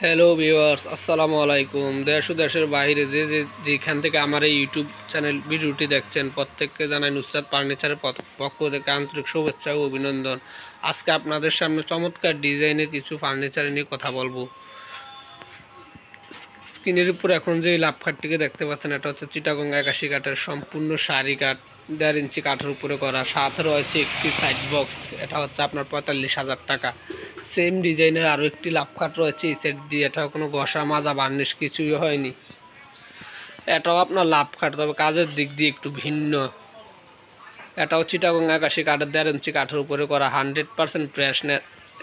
Hello viewers, আসসালামু আলাইকুম। দেশ ও দেশের বাইরে যেখান থেকে আমার এই ইউটিউব চ্যানেল ভিডিওটি দেখছেন, প্রত্যেককে জানাই নুসরাত ফার্নিচারের পক্ষ থেকে আন্তরিক শুভেচ্ছা ও অভিনন্দন। আজকে আপনাদের সামনে চমৎকার ডিজাইনের কিছু ফার্নিচার নিয়ে কথা বলবো। স্ক্রিনের উপর এখন যে লাভ খাটটিকে দেখতে পাচ্ছেন, এটা হচ্ছে চিটাগং 81 কাঠের সম্পূর্ণ সারি কাঠ, 1.5 ইঞ্চি কাঠের উপরে করা। সাথে রয়েছে একটি সাইড বক্স, এটা হচ্ছে আপনার 45,000 টাকা। সেম ডিজাইনের আরও একটি লাভ খাট রয়েছে এই সেট দিয়ে, এটাও কোনো ঘষা মাজা বার্নিশ কিছুই হয়নি। এটাও আপনার লাভ খাট, তবে কাজের দিক দিয়ে একটু ভিন্ন। এটাও চিটাগং 81 কাঠের 1.5 ইঞ্চি কাঠের উপরে করা, 100% ফ্রেশ।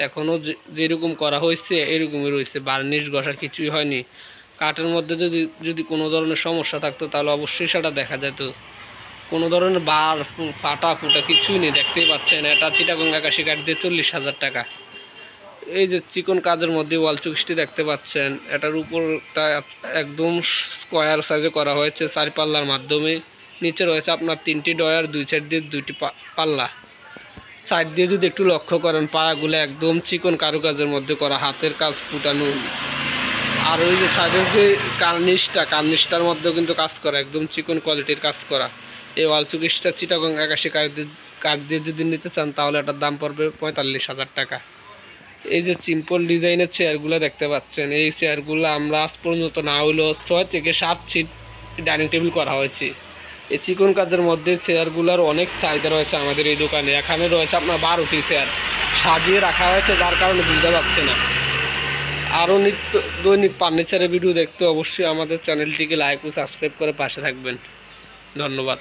এখনও যেরকম করা হয়েছে এরকমই রয়েছে, বার্নিশ ঘষা কিছুই হয়নি। কাঠের মধ্যে যদি কোনো ধরনের সমস্যা থাকতো তাহলে অবশ্যই সেটা দেখা যেত। কোনো ধরনের বার ফাটা ফুটা কিছুই নেই, দেখতেই পাচ্ছেন। এটা চিটাগং 81 কাঠ দিয়ে 40,000 টাকা। এই যে চিকন কাজের মধ্যে ওয়াল চুকিসটি দেখতে পাচ্ছেন, এটার উপরটা একদম স্কোয়ার সাইজে করা হয়েছে 4 পাল্লার মাধ্যমে। নিচে রয়েছে আপনার 3টি ডয়ার, 2 সাইড দিয়ে 2টি পাল্লা। সাইড দিয়ে যদি একটু লক্ষ্য করেন, পায়াগুলো একদম চিকন কারুকাজের মধ্যে করা, হাতের কাজ ফুটানো। আর ওই যে সাইডের যে কার্নিশটার মধ্যেও কিন্তু কাজ করা, একদম চিকন কোয়ালিটির কাজ করা। এই ওয়াল চুকিসটা চিটাগং 81 কাঠ দিয়ে যদি নিতে চান তাহলে এটার দাম পড়বে 45,000 টাকা। এই যে সিম্পল ডিজাইনের চেয়ারগুলো দেখতে পাচ্ছেন, এই চেয়ারগুলো আমরা আজ পর্যন্ত না হইলেও 6 থেকে 7 সিট ডাইনিং টেবিল করা হয়েছে। এই চিকন কাজের মধ্যে চেয়ারগুলোর অনেক চাহিদা রয়েছে আমাদের এই দোকানে। এখানে রয়েছে আপনার 12টি চেয়ার সাজিয়ে রাখা হয়েছে, যার কারণে বুঝতে পারছে না। আরও নিত্য দৈনিক ফার্নিচারের ভিডিও দেখতে অবশ্যই আমাদের চ্যানেলটিকে লাইক ও সাবস্ক্রাইব করে পাশে থাকবেন। ধন্যবাদ।